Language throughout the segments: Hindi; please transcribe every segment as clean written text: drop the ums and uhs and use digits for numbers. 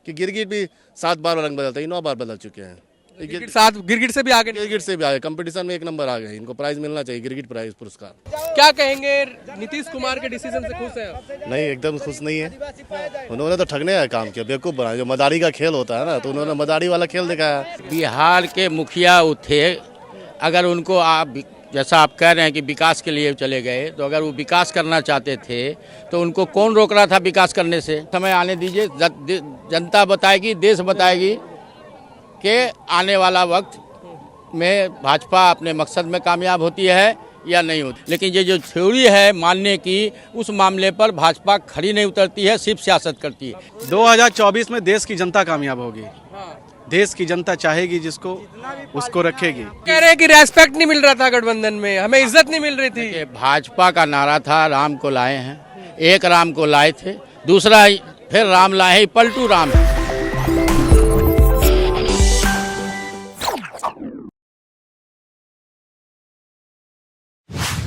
कि गिरगिट भी 7 बार रंग बदलता है, 9 बार बदल चुके हैं। गिरगिट से भी आगे गिरगिट से भी आगे, कंपटीशन में 1 नंबर आ गए, इनको प्राइज मिलना चाहिए, गिरगिट प्राइज पुरस्कार। क्या कहेंगे, नीतीश कुमार के डिसीजन से खुश हैं आप? नहीं, एकदम खुश नहीं है। उन्होंने तो ठगने का काम किया, बेवकूफ़ बनाया। जो मदारी का खेल होता है ना, तो उन्होंने मदारी वाला खेल दिखाया। बिहार के मुखिया थे, अगर उनको आप जैसा आप कह रहे हैं कि विकास के लिए चले गए, तो अगर वो विकास करना चाहते थे तो उनको कौन रोक रहा था विकास करने से? समय आने दीजिए, जनता बताएगी, देश बताएगी कि आने वाला वक्त में भाजपा अपने मकसद में कामयाब होती है या नहीं होती। लेकिन ये जो थ्योरी है मानने की, उस मामले पर भाजपा खड़ी नहीं उतरती है, सिर्फ सियासत करती है। 2024 में देश की जनता कामयाब होगी। देश की जनता चाहेगी जिसको, उसको रखेगी। कह रहे हैं कि रेस्पेक्ट नहीं मिल रहा था गठबंधन में, हमें इज्जत नहीं मिल रही थी। भाजपा का नारा था राम को लाए हैं, एक राम को लाए थे, दूसरा फिर राम लाए, पलटू राम है।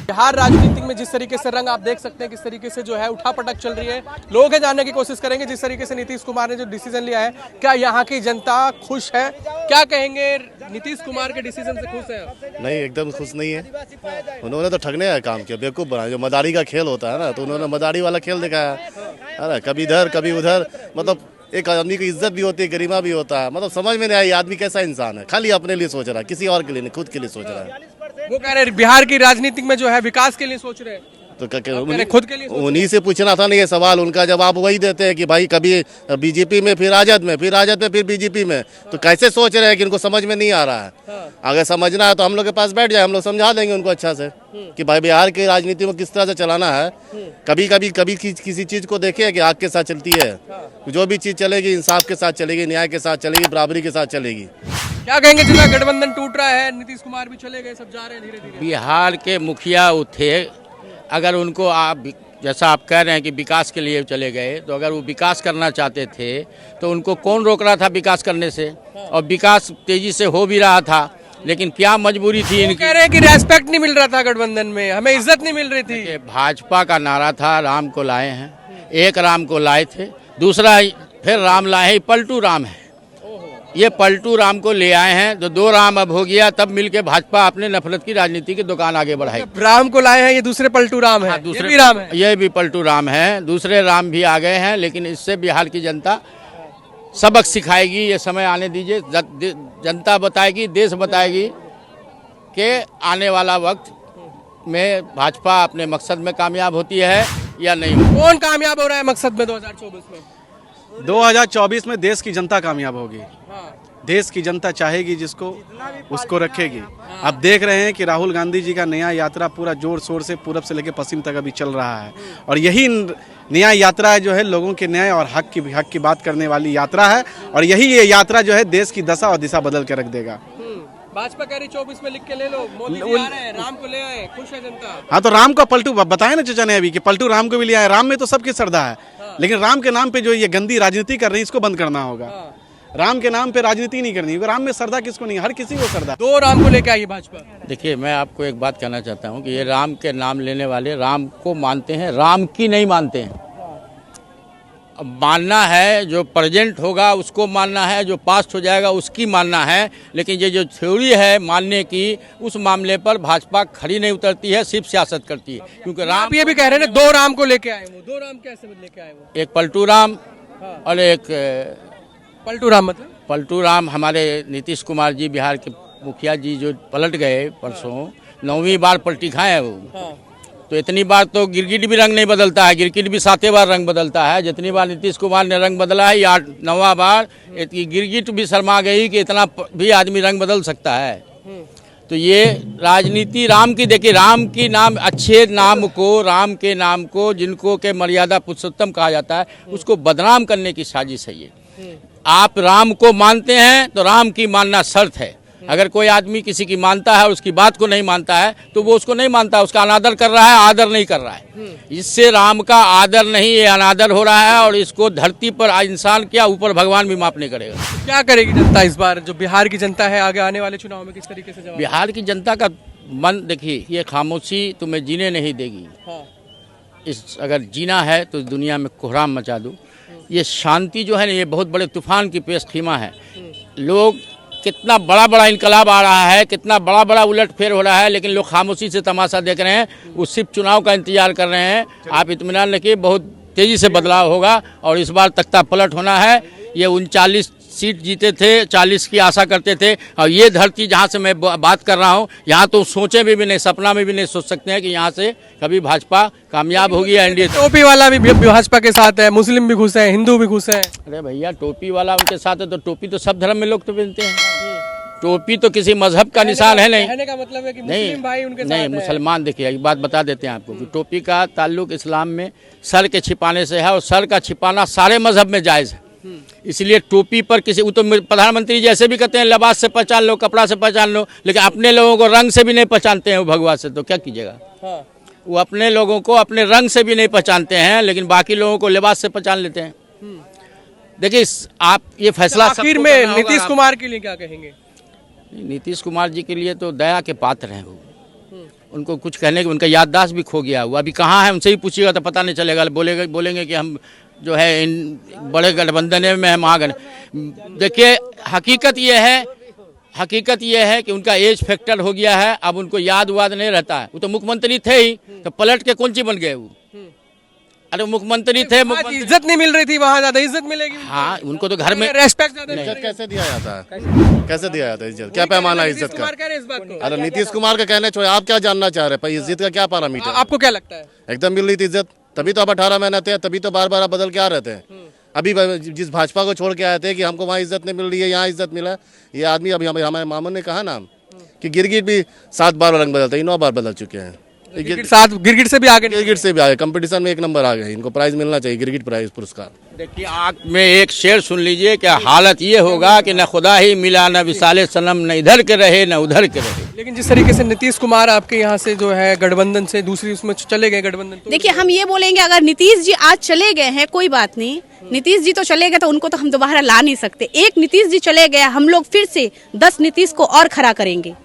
बिहार राजनीति में जिस तरीके से रंग आप देख सकते हैं, किस तरीके से जो है उठापटक चल रही है, लोग जानने की कोशिश करेंगे जिस तरीके से नीतीश कुमार ने जो डिसीजन लिया है, क्या यहाँ की जनता खुश है? क्या कहेंगे, नीतीश कुमार के डिसीजन से खुश हैं आप? नहीं, एकदम खुश नहीं है। उन्होंने तो ठगने का काम किया, बेवकूफ़ बनाया। जो मदारी का खेल होता है ना, तो उन्होंने मदारी वाला खेल दिखाया है ना, कभी इधर कभी उधर। मतलब एक आदमी की इज्जत भी होती है, गरिमा भी होता है। मतलब समझ में नहीं आई आदमी कैसा इंसान है, खाली अपने लिए सोच रहा है, किसी और के लिए नहीं, खुद के लिए सोच रहा है। वो कह रहे हैं बिहार की राजनीति में जो है विकास के लिए सोच रहे हैं, तो खुद के लिए उन्हीं से पूछना था ना ये सवाल। उनका जवाब वही देते हैं कि भाई कभी बीजेपी में, फिर राजद में, फिर बीजेपी में। तो कैसे सोच रहे हैं कि इनको समझ में नहीं आ रहा है? अगर समझना है तो हम लोग के पास बैठ जाए, हम लोग समझा देंगे उनको अच्छा से कि भाई बिहार की राजनीति में किस तरह से चलाना है। कभी किसी चीज को देखे कि आग के साथ चलती है। जो भी चीज चलेगी इंसाफ के साथ चलेगी, न्याय के साथ चलेगी, बराबरी के साथ चलेगी। क्या कहेंगे, जितना गठबंधन टूट रहा है, नीतीश कुमार भी चले गए, सब जा रहे हैं धीरे धीरे। बिहार के मुखिया थे, अगर उनको आप जैसा आप कह रहे हैं कि विकास के लिए चले गए, तो अगर वो विकास करना चाहते थे तो उनको कौन रोक रहा था विकास करने से? और विकास तेजी से हो भी रहा था, लेकिन क्या मजबूरी थी इनकी? कह रहे हैं कि रेस्पेक्ट नहीं मिल रहा था गठबंधन में, हमें इज्जत नहीं मिल रही थी। भाजपा का नारा था राम को लाए हैं, एक राम को लाए थे, दूसरा फिर राम लाए, पलटू राम है। ये पलटू राम को ले आए हैं, तो 2 राम अब हो गया, तब मिलके भाजपा अपने नफरत की राजनीति की दुकान आगे बढ़ाई। राम को लाए हैं, ये दूसरे पलटू राम है, दूसरे भी राम है, ये भी पलटू राम है, दूसरे राम भी आ गए हैं। लेकिन इससे बिहार की जनता सबक सिखाएगी, ये समय आने दीजिए, जनता बताएगी, देश बताएगी कि आने वाला वक्त में भाजपा अपने मकसद में कामयाब होती है या नहीं। कौन कामयाब हो रहा है मकसद में 2024 में? 2024 में देश की जनता कामयाब होगी। देश की जनता चाहेगी जिसको, उसको रखेगी। अब देख रहे हैं कि राहुल गांधी जी का नया यात्रा पूरा जोर शोर से पूरब से लेकर पश्चिम तक अभी चल रहा है, और यही नया यात्रा जो है लोगों के न्याय और हक की बात करने वाली यात्रा है, और यही ये यात्रा जो है देश की दशा और दिशा बदल के रख देगा। भाजपा कह रही 24 में लिख के ले लो, मोदी जी आ रहे हैं, राम को ले आए, खुश है जनता। हाँ, तो राम का पलटू बताया ना चाचा ने अभी कि पलटू राम को भी ले आए। राम में तो सबकी श्रद्धा है, लेकिन राम के नाम पे जो ये गंदी राजनीति कर रही है, इसको बंद करना होगा। राम के नाम पे राजनीति नहीं करनी, राम में श्रद्धा किसको नहीं, हर किसी को श्रद्धा। 2 राम को लेके आई भाजपा। देखिए, मैं आपको एक बात कहना चाहता हूँ कि ये राम के नाम लेने वाले राम को मानते हैं, राम की नहीं मानते हैं। अब मानना है जो प्रेजेंट होगा उसको मानना है, जो पास्ट हो जाएगा उसकी मानना है। लेकिन ये जो थ्योरी है मानने की, उस मामले पर भाजपा खड़ी नहीं उतरती है, सिर्फ सियासत करती है। क्योंकि राम, ये भी कह रहे हैं ना 2 राम को लेके आए, वो 2 राम कैसे लेके आए? वो एक पलटू राम और एक पलटू राम, मतलब पलटू राम हमारे नीतीश कुमार जी, बिहार के मुखिया जी जो पलट गए परसों, 9वीं बार पलटी खाए हैं वो। तो इतनी बार तो गिरगिट भी रंग नहीं बदलता है, गिरगिट भी 7वें बार रंग बदलता है। जितनी बार नीतीश कुमार ने रंग बदला है, 8-9वां बार गिरगिट भी शर्मा गई कि इतना भी आदमी रंग बदल सकता है। तो ये राजनीति राम की, देखिए राम की नाम, अच्छे नाम को, राम के नाम को, जिनको के मर्यादा पुरुषोत्तम कहा जाता है, उसको बदनाम करने की साजिश है ये। आप राम को मानते हैं तो राम की मानना शर्त है। अगर कोई आदमी किसी की मानता है और उसकी बात को नहीं मानता है तो वो उसको नहीं मानता, उसका अनादर कर रहा है, आदर नहीं कर रहा है। इससे राम का आदर नहीं, ये अनादर हो रहा है, और इसको धरती पर इंसान क्या, ऊपर भगवान भी माफ नहीं करेगा। क्या करेगी जनता इस बार, जो बिहार की जनता है, आगे आने वाले चुनाव में किस तरीके से जवाब? बिहार की जनता का मन, देखिए, ये खामोशी तुम्हें जीने नहीं देगी। इस अगर जीना है तो दुनिया में कोहराम मचा दो। ये शांति जो है ना, ये बहुत बड़े तूफान की पेश खीमा है। लोग कितना बड़ा बड़ा इनकलाब आ रहा है, कितना बड़ा बड़ा उलटफेर हो रहा है, लेकिन लोग खामोशी से तमाशा देख रहे हैं। वो सिर्फ चुनाव का इंतजार कर रहे हैं। आप इत्मीनान रखिए, बहुत तेज़ी से बदलाव होगा और इस बार तख्ता पलट होना है। ये 39 सीट जीते थे, 40 की आशा करते थे, और ये धरती जहाँ से मैं बात कर रहा हूँ, यहाँ तो सोचे भी नहीं, सपना में भी नहीं सोच सकते हैं कि यहाँ से कभी भाजपा कामयाब होगी या एनडीए। टोपी वाला भी भाजपा के साथ है, मुस्लिम भी घुसे हैं, हिंदू भी घुसे हैं। अरे भैया, टोपी वाला उनके साथ है तो टोपी तो सब धर्म में लोग तो पहनते हैं। टोपी तो किसी मजहब का निशान है नहीं। कहने का मतलब है कि नहीं मुस्लिम भाई उनके नहीं, साथ है। मुसलमान देखिए, एक बात बता देते हैं आपको कि टोपी का ताल्लुक इस्लाम में सर के छिपाने से है, और सर का छिपाना सारे मजहब में जायज़ है। इसलिए टोपी पर किसी, वो तो प्रधानमंत्री जैसे भी कहते हैं लिबास से पहचान लो, कपड़ा से पहचान लो, लेकिन अपने लोगों को रंग से भी नहीं पहचानते हैं वो भगवा से, तो क्या कीजिएगा। हाँ। वो अपने लोगों को अपने रंग से भी नहीं पहचानते हैं, लेकिन बाकी लोगों को लिबास से पहचान लेते हैं। देखिए, आप ये फैसला आखिर सबको में करना होगा। नीतीश कुमार के लिए क्या कहेंगे? नीतीश कुमार जी के लिए तो दया के पात्र हैं वो। उनको कुछ कहने की, उनका याददाश्त भी खो गया। वो अभी कहाँ है, उनसे ही पूछिएगा तो पता नहीं चलेगा। बोलेंगे कि हम जो है इन बड़े गठबंधन में हम आ गए। देखिए, हकीकत ये है कि उनका एज फैक्टर हो गया है। अब उनको याद वाद नहीं रहता है। वो तो मुख्यमंत्री थे ही, तो पलट के कौन ची बन गए वो। अरे मुख्यमंत्री थे, इज्जत नहीं मिल रही थी, वहाँ ज्यादा इज्जत मिलेगी। हाँ, उनको तो घर में रेस्पेक्ट ज्यादा इज्जत कैसे दिया जाता है? कैसे दिया जाता है इज्जत? क्या पैमाना है इज्जत का? इस बात को अरे नीतीश कुमार का कहने छोड़े, आप क्या जानना चाह रहे हैं भाई, इज्जत का क्या पैरामीटर? आपको क्या लगता है? एकदम मिल रही थी इज्जत, तभी तो अब 18 महीने थे, तभी तो बार बार बदल के आ रहे थे। अभी जिस भाजपा को छोड़ के आए थे कि हमको वहाँ इज्जत नहीं मिल रही है, यहाँ इज्जत मिला, ये आदमी अभी हमारे मामन ने कहा ना कि गिरगिट भी 7 बार रंग बदलता है, 9 बार बदल चुके हैं। गिरगिट से भी आगे गिरगिट से भी आगे, कंपटीशन में 1 नंबर आ गए। इनको प्राइज मिलना चाहिए, गिरगिट प्राइज पुरस्कार। देखिए, आँख में एक शेर सुन लीजिए, क्या हालत ये होगा कि न खुदा ही मिला, न विसाले सनम, न इधर के रहे न उधर के रहे। लेकिन जिस तरीके से नीतीश कुमार आपके यहाँ से जो है गठबंधन से दूसरी उसमें चले गए गठबंधन, तो देखिए, हम ये बोलेंगे अगर नीतीश जी आज चले गए हैं कोई बात नहीं, नीतीश जी तो चले गए तो उनको तो हम दोबारा ला नहीं सकते। एक नीतीश जी चले गए, हम लोग फिर से 10 नीतीश को और खड़ा करेंगे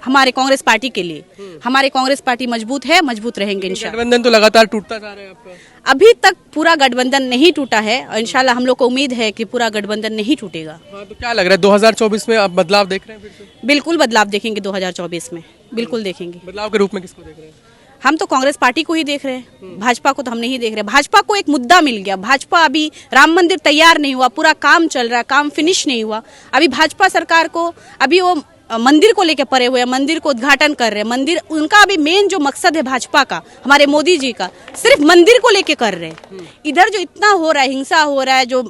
हमारे कांग्रेस पार्टी के लिए। हमारे कांग्रेस पार्टी मजबूत है, मजबूत रहेंगे इंशाल्लाह। गठबंधन तो लगातार टूटता जा रहा है आपका। अभी तक पूरा गठबंधन नहीं टूटा है और इंशाल्लाह हम लोग को उम्मीद है कि पूरा गठबंधन नहीं टूटेगा। हाँ, तो क्या लग रहा है 2024 में आप बदलाव देख रहे हैं? फिर से बिल्कुल बदलाव देखेंगे 2024 में, बिल्कुल देखेंगे। बदलाव के रूप में किसको देख रहे हैं? हम तो कांग्रेस पार्टी को ही देख रहे हैं, भाजपा को तो हम नहीं देख रहे। भाजपा को एक मुद्दा मिल गया, भाजपा अभी राम मंदिर तैयार नहीं हुआ, पूरा काम चल रहा है, काम फिनिश नहीं हुआ। अभी भाजपा सरकार को अभी वो मंदिर को लेकर पड़े हुए हैं, मंदिर को उद्घाटन कर रहे हैं। मंदिर उनका अभी मेन जो मकसद है भाजपा का, हमारे मोदी जी का, सिर्फ मंदिर को लेके कर रहे हैं। इधर जो इतना हो रहा है, हिंसा हो रहा है, जो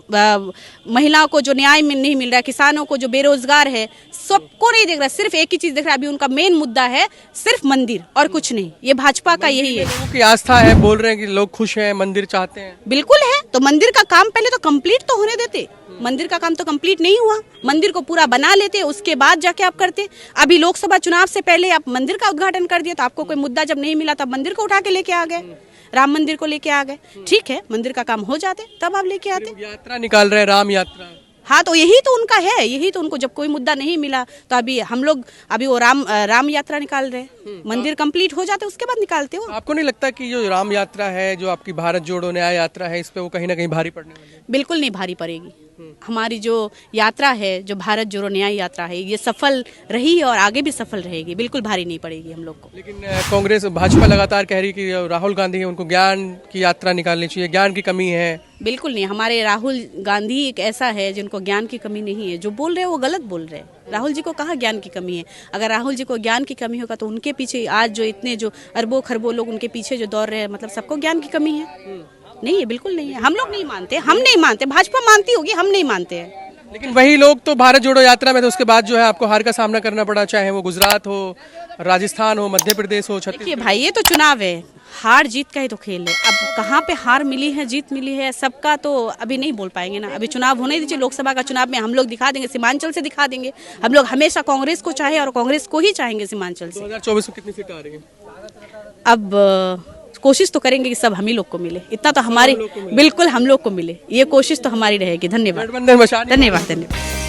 महिलाओं को जो न्याय नहीं मिल रहा है, किसानों को जो बेरोजगार है, सबको नहीं देख रहा, सिर्फ एक ही चीज देख रहा है। अभी उनका मेन मुद्दा है सिर्फ मंदिर और कुछ नहीं। ये भाजपा का यही है। लोगों की आस्था है, बोल रहे हैं कि लोग खुश हैं, मंदिर चाहते हैं। बिल्कुल है, तो मंदिर का काम पहले तो कंप्लीट तो होने देते। मंदिर का काम तो कंप्लीट नहीं हुआ, मंदिर को पूरा बना लेते, उसके बाद जाके आप करते। अभी लोकसभा चुनाव से पहले आप मंदिर का उद्घाटन कर दिया, तो आपको कोई मुद्दा जब नहीं मिला तब मंदिर को उठा के लेके आ गए, राम मंदिर को लेके आ गए। ठीक है, मंदिर का काम हो जाते तब आप लेके आते। यात्रा निकाल रहे हैं, राम यात्रा। हाँ, तो यही तो उनका है, यही तो उनको जब कोई मुद्दा नहीं मिला तो अभी हम लोग अभी वो राम यात्रा निकाल रहे हैं। मंदिर कंप्लीट हो जाते उसके बाद निकालते हो। आपको नहीं लगता कि जो राम यात्रा है, जो आपकी भारत जोड़ो न्याय यात्रा है, इस पे वो कहीं ना कहीं भारी पड़ने वाली है? बिल्कुल नहीं भारी पड़ेगी। हमारी जो यात्रा है, जो भारत जोड़ो न्याय यात्रा है, ये सफल रही है और आगे भी सफल रहेगी, बिल्कुल भारी नहीं पड़ेगी हम लोग को। लेकिन कांग्रेस भाजपा लगातार कह रही कि राहुल गांधी है, उनको ज्ञान की यात्रा निकालनी चाहिए, ज्ञान की कमी है। बिल्कुल नहीं, हमारे राहुल गांधी एक ऐसा है जिनको ज्ञान की कमी नहीं है। जो बोल रहे हैं वो गलत बोल रहे हैं। राहुल जी को कहाँ ज्ञान की कमी है? अगर राहुल जी को ज्ञान की कमी होगा तो उनके पीछे आज जो इतने जो अरबों खरबों लोग उनके पीछे जो दौड़ रहे हैं, मतलब सबको ज्ञान की कमी है? नहीं है, बिल्कुल नहीं है। हम लोग नहीं मानते, हम नहीं मानते, भाजपा मानती होगी, हम नहीं मानते हैं। लेकिन वही लोग तो भारत जोड़ो यात्रा में, तो उसके बाद जो है आपको हार का सामना करना पड़ा, चाहे वो गुजरात हो, राजस्थान हो, मध्य प्रदेश हो, देखिए छत्तीसगढ़। भाई, ये तो चुनाव है, हार जीत का ही तो खेल है। अब कहाँ पे हार मिली है, जीत मिली है, सबका तो अभी नहीं बोल पाएंगे ना। अभी चुनाव होने दीजिए, लोकसभा का चुनाव में हम लोग दिखा देंगे, सीमांचल से दिखा देंगे। हम लोग हमेशा कांग्रेस को चाहे और कांग्रेस को ही चाहेंगे सीमांचल से। 2024 में कितनी सीटें आ रही है? अब कोशिश तो करेंगे कि सब हम ही लोग को मिले, इतना तो हमारी बिल्कुल हम लोग को मिले, ये कोशिश तो हमारी रहेगी। धन्यवाद, गठबंधन बचा नहीं। धन्यवाद, धन्यवाद।